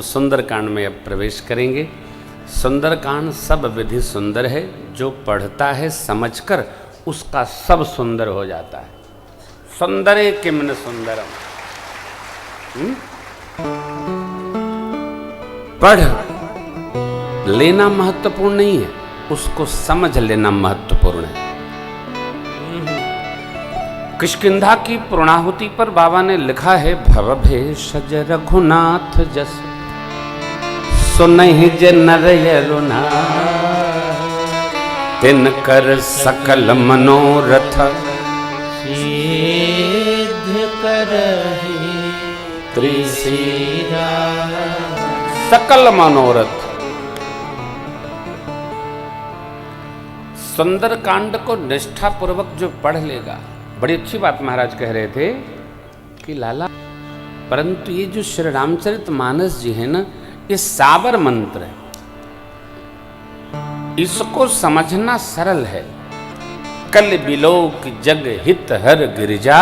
सुंदरकांड में अब प्रवेश करेंगे। सुंदरकांड सब विधि सुंदर है, जो पढ़ता है समझकर उसका सब सुंदर हो जाता है। सुंदरे किमन सुंदरम। पढ़ लेना महत्वपूर्ण नहीं है, उसको समझ लेना महत्वपूर्ण है। किष्किंधा की पूर्णाहुति पर बाबा ने लिखा है, भव भेषज रघुनाथ जस सुनहि जे नर यरुना, तिन कर सकल मनोरथ सिद्ध करहि त्रिशिरा। सकल मनोरथ। सुंदरकांड को निष्ठा पूर्वक जो पढ़ लेगा, बड़ी अच्छी बात महाराज कह रहे थे कि लाला, परंतु ये जो श्री रामचरित मानस जी है ना, ये साबर मंत्र है, इसको समझना सरल है। कल बिलोक जग हित हर गिरिजा,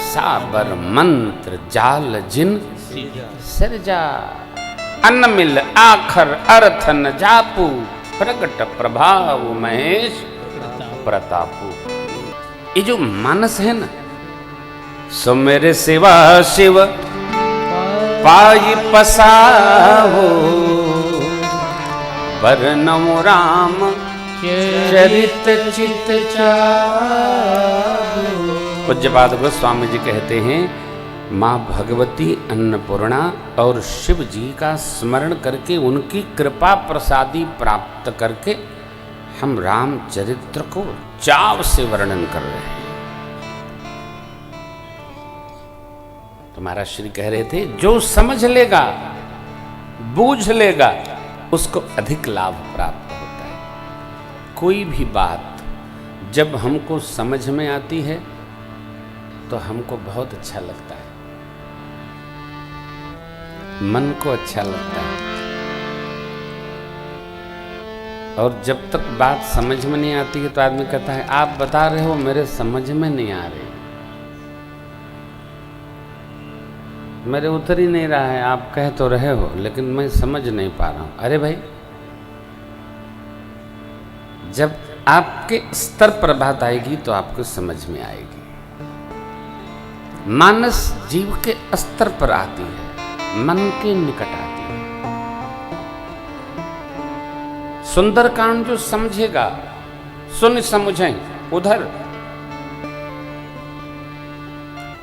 साबर मंत्र जाल जिन सिरजा। अन्न मिल आखर अर्थ न जापू, प्रकट प्रभाव महेश प्रतापू। ये जो मानस है ना, सो मेरे सेवा शिव पाई पसाहो, बरनऊ राम चरित चित चाहो। पूज्यपाद गोस्वामी जी कहते हैं, माँ भगवती अन्नपूर्णा और शिव जी का स्मरण करके उनकी कृपा प्रसादी प्राप्त करके हम रामचरित्र को चाव से वर्णन कर रहे हैं। तो महाराज श्री कह रहे थे, जो समझ लेगा बूझ लेगा उसको अधिक लाभ प्राप्त होता है। कोई भी बात जब हमको समझ में आती है तो हमको बहुत अच्छा लगता है, मन को अच्छा लगता है। और जब तक बात समझ में नहीं आती है तो आदमी कहता है, आप बता रहे हो मेरे समझ में नहीं आ रही, मेरे उतर ही नहीं रहा है, आप कह तो रहे हो लेकिन मैं समझ नहीं पा रहा हूं। अरे भाई, जब आपके स्तर पर बात आएगी तो आपको समझ में आएगी। मानस जीव के स्तर पर आती है, मन के निकट आती है। सुंदरकांड जो समझेगा, सुन समझें, उधर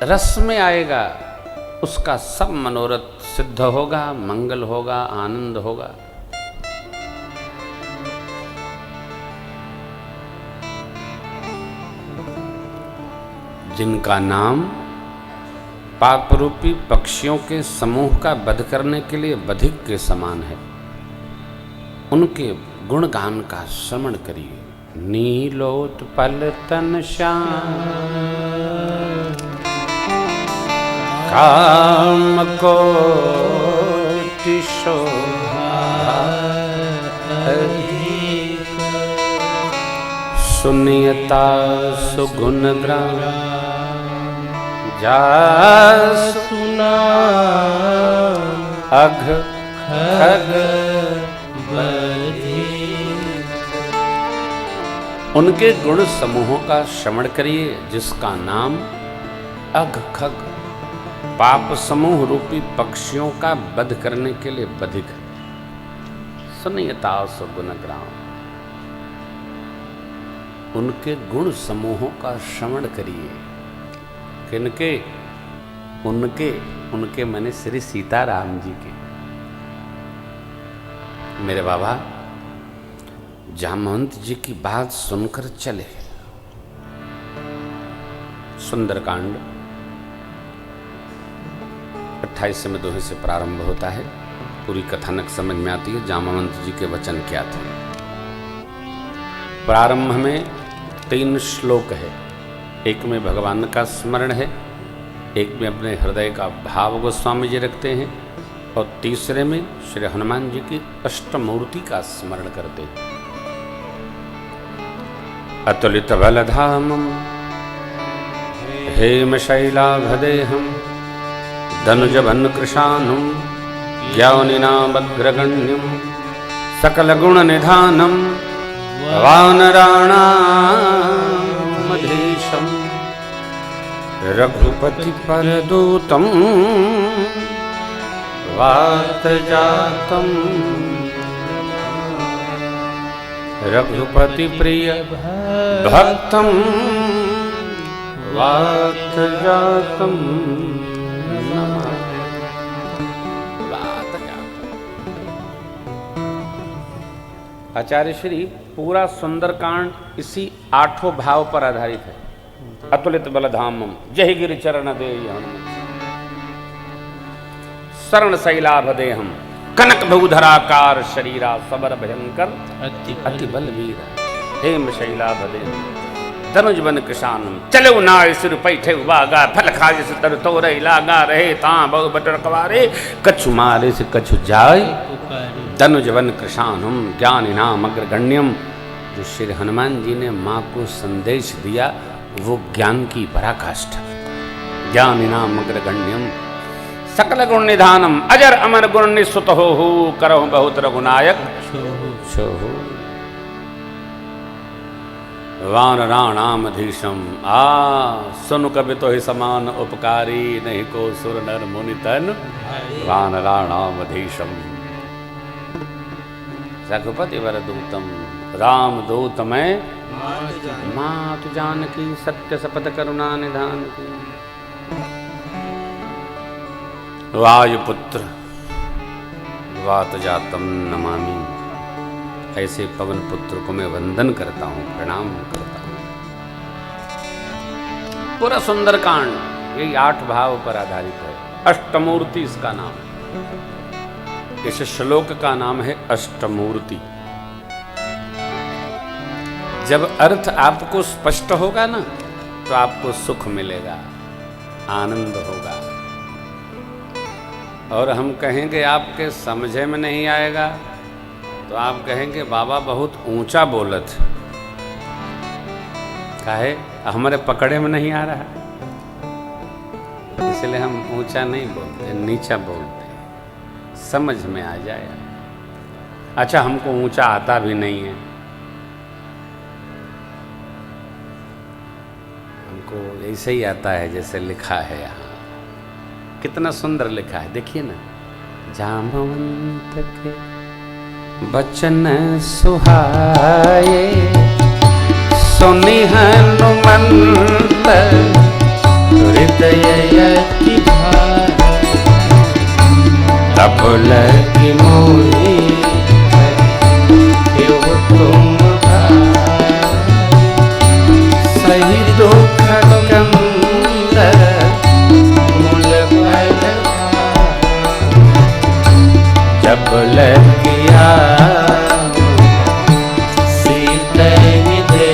रस में आएगा, उसका सब मनोरथ सिद्ध होगा, मंगल होगा, आनंद होगा। जिनका नाम पाप रूपी पक्षियों के समूह का वध करने के लिए बधिक के समान है, उनके गुणगान का श्रवण करिए। नीलोत्पल तन श्याम काम कोटि शोभा, सुनियता सुगुण ग्राम जा सुना, अघ खग बधी। उनके गुण समूहों का श्रवण करिए, जिसका नाम अघ खग पाप समूह रूपी पक्षियों का वध करने के लिए बधिक है। सुनियता सुगुण ग्राम, उनके गुण समूहों का श्रवण करिए। किनके? उनके। उनके माने श्री सीताराम जी के। मेरे बाबा जामवंत जी की बात सुनकर चले। सुंदरकांड 28वें दोहे से प्रारंभ होता है। पूरी कथानक समझ में आती है, जामवंत जी के वचन क्या थे। प्रारंभ में 3 श्लोक है। एक में भगवान का स्मरण है, एक में अपने हृदय का भाव गोस्वामी जी रखते हैं, और तीसरे में श्री हनुमान जी की अष्टमूर्ति का स्मरण करते हैं। अतुलित बलधामम हेम शैलाभदेहम धनुजवन कृशानुम ज्ञानिनामग्रगण्यं सकलगुणनिधानं वानराणामधीशं रघुपतिपरदूतं वातजातं रघुपतिप्रिय भक्तं वातजातं नमामि। आचार्य श्री पूरा सुंदरकांड इसी 8 भाव पर आधारित है। अतुलित बलधामम जय गिरि चरण दे शरण शैलाभ देहम कनक भूधराकार शरीरा सबर भयंकर अति बलवीर हेम शैलाभ देहम धनुज बन किसानम चलो नाय सिर पैठे उबागा फल खाए से तर तोरे लागा रहे ता बहु बटर कवारे कछु मारे से कछु जाय धनुज वन कृषाणम ज्ञानी नाम अग्रगण्यम। जो श्री हनुमान जी ने माँ को संदेश दिया वो ज्ञान की पराकाष्ठा। ज्ञानी नाम अग्रगण्यम सकल गुण निधानम अजर अमर गुण निस्सुत हो करहु बहुत रघुनायक छोहु वानराणामधीशम आ सुनु कवि तो ही समान उपकारी नहीं को सुर नर मुनि तन वानराणामधीशम रघुपति वरदूतम राम दूत में मात जानकी सत्य सपथ करुणा निधान की। वायुपुत्र वातजातम नमामि ऐसे पवन पुत्र को मैं वंदन करता हूँ प्रणाम करता हूँ। पूरा सुंदरकांड ये 8 भाव पर आधारित है। अष्टमूर्ति इसका नाम है। इस श्लोक का नाम है अष्टमूर्ति। जब अर्थ आपको स्पष्ट होगा ना तो आपको सुख मिलेगा आनंद होगा। और हम कहेंगे आपके समझे में नहीं आएगा तो आप कहेंगे बाबा बहुत ऊंचा बोलत काहे हमारे पकड़े में नहीं आ रहा इसलिए हम ऊंचा नहीं बोलते नीचा बोलते समझ में आ जाए। अच्छा हमको ऊंचा आता भी नहीं है हमको ऐसे ही आता है जैसे लिखा है यहाँ। कितना सुंदर लिखा है देखिए ना। जामवंत के बचन सुहाए सुनि हनुमंत हृदय की तब लगी मोही तुम सही दुख कंद मूल फल जब लगिया सीते दे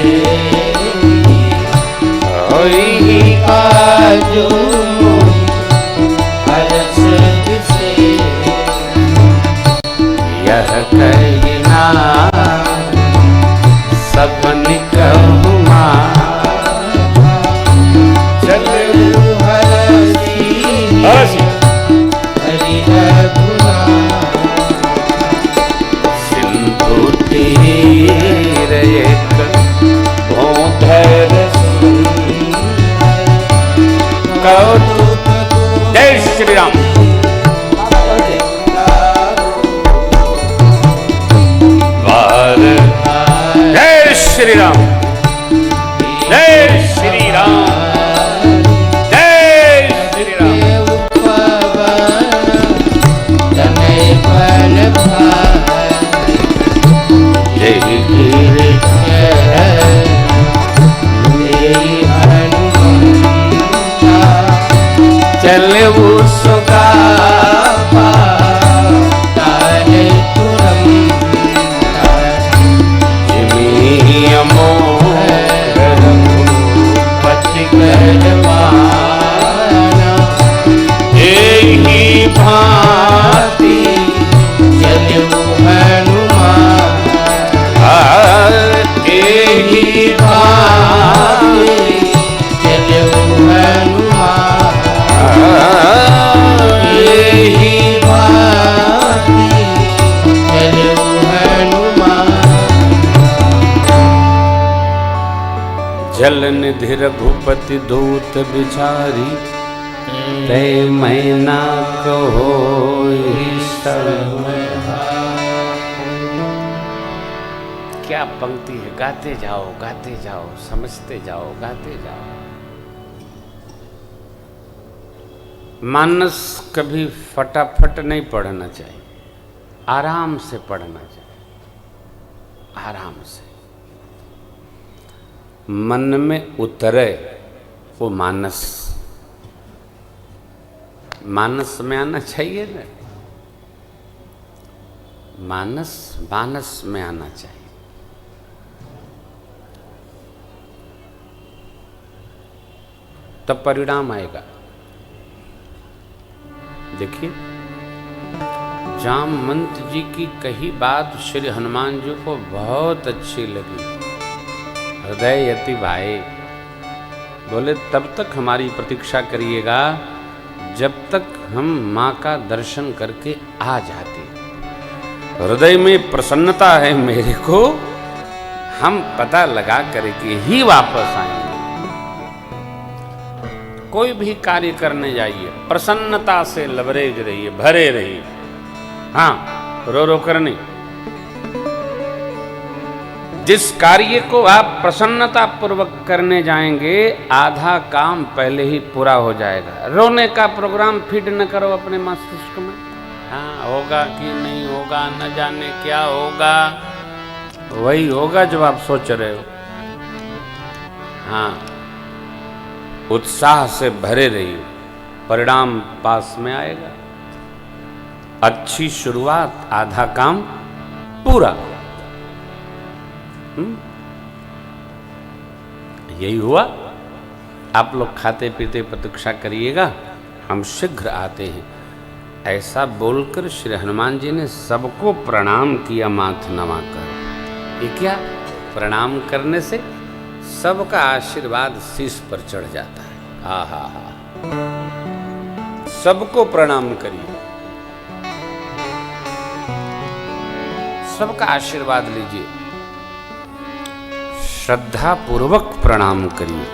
होई आजो कहना सबन कहूँमा चल सिंधु तीर एक कौतुक। जय श्री राम। जय श्री राम जय श्री राम जय श्री राम। जय गिरि चले वो सुगा भांति चलो हनुमान जल निधि रघुपति दूत बिचारी, ते मैना कहो क्या पंक्ति है। गाते जाओ, समझते जाओ, गाते जाओ। मानस कभी फटाफट नहीं पढ़ना चाहिए, आराम से पढ़ना चाहिए, आराम से। मन में उतरे वो मानस में आना चाहिए ना, मानस में आना चाहिए। तब परिणाम आएगा। देखिए, जामवंत जी की कही बात श्री हनुमान जी को बहुत अच्छी लगी। हृदय यति भाई बोले, तब तक हमारी प्रतीक्षा करिएगा जब तक हम माँ का दर्शन करके आ जाते। हृदय में प्रसन्नता है मेरे को, हम पता लगा करके ही वापस आएंगे। कोई भी कार्य करने जाइए, प्रसन्नता से लबरेज रहिए, भरे रहिए। हाँ, रो रो कर नहीं। जिस कार्य को आप प्रसन्नता पूर्वक करने जाएंगे, आधा काम पहले ही पूरा हो जाएगा। रोने का प्रोग्राम फीड न करो अपने मस्तिष्क में। हाँ, होगा कि नहीं होगा, न जाने क्या होगा, वही होगा जो आप सोच रहे हो। हाँ, उत्साह से भरे रहिए, परिणाम पास में आएगा। अच्छी शुरुआत, आधा काम पूरा। यही हुआ। आप लोग खाते पीते प्रतीक्षा करिएगा, हम शीघ्र आते हैं। ऐसा बोलकर श्री हनुमान जी ने सबको प्रणाम किया माथ नवाकर। ये क्या, प्रणाम करने से सबका आशीर्वाद शीश पर चढ़ जाता है। हा हा हा, सबको प्रणाम करिए, सबका आशीर्वाद लीजिए, श्रद्धा पूर्वक प्रणाम करिए,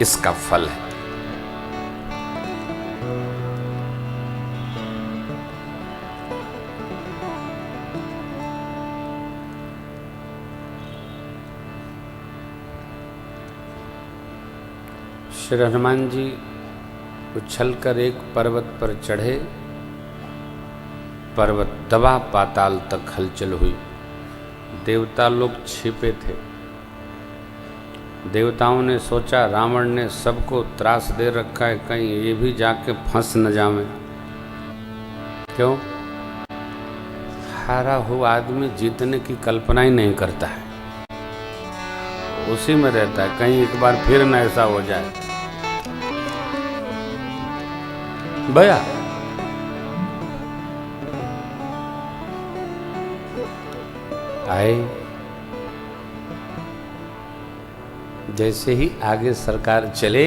इसका फल है। श्री हनुमान जी उछलकर एक पर्वत पर चढ़े। पर्वत दबा, पाताल तक हलचल हुई। देवता लोग छिपे थे। देवताओं ने सोचा रावण ने सबको त्रास दे रखा है, कहीं ये भी जाके फंस न जावे। क्यों? हारा हुआ आदमी जीतने की कल्पना ही नहीं करता है, उसी में रहता है, कहीं एक बार फिर न ऐसा हो जाए। भैया आए, जैसे ही आगे सरकार चले,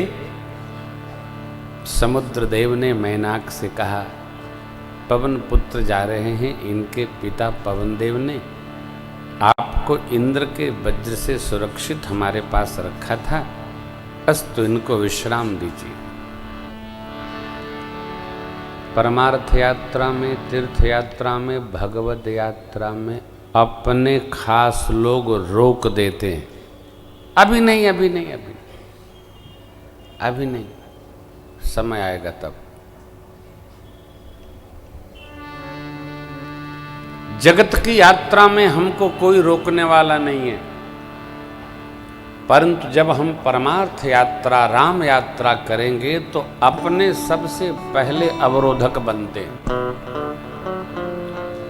समुद्र देव ने मैनाक से कहा, पवन पुत्र जा रहे हैं, इनके पिता पवन देव ने आपको इंद्र के वज्र से सुरक्षित हमारे पास रखा था, बस तो इनको विश्राम दीजिए। परमार्थ यात्रा में, तीर्थ यात्रा में, भगवत यात्रा में अपने खास लोग रोक देते हैं। अभी नहीं, अभी नहीं, अभी नहीं, अभी नहीं, समय आएगा तब। जगत की यात्रा में हमको कोई रोकने वाला नहीं है, परंतु जब हम परमार्थ यात्रा, राम यात्रा करेंगे तो अपने सबसे पहले अवरोधक बनते हैं।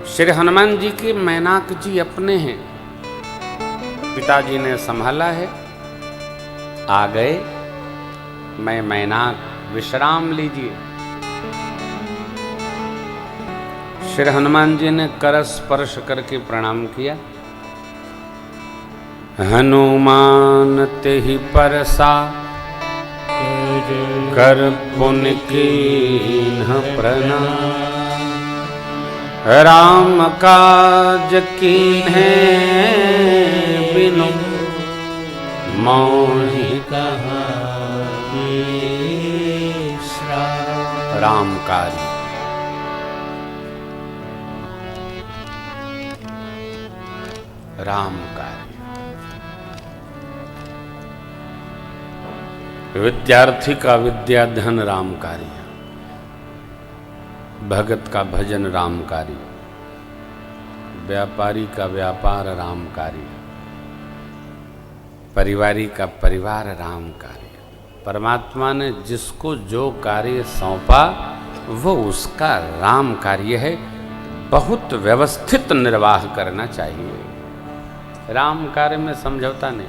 श्री हनुमान जी के मैनाक जी अपने हैं, पिताजी ने संभाला है, आ गए, मैं मैनाक, विश्राम लीजिए। श्री हनुमान जी ने कर स्पर्श करके प्रणाम किया। हनुमान तेहि परसा, कर पुण्य कीन्ह प्रणाम। राम काज कीन्हे बिनु, मोहि कहा रामकारी। रामकारी। विद्यार्थी का विद्या धन रामकारी, भगत का भजन रामकारी, व्यापारी का व्यापार रामकारी, परिवारी का परिवार रामकारी। परमात्मा ने जिसको जो कार्य सौंपा वो उसका राम कार्य है। बहुत व्यवस्थित निर्वाह करना चाहिए। राम कार्य में समझौता नहीं।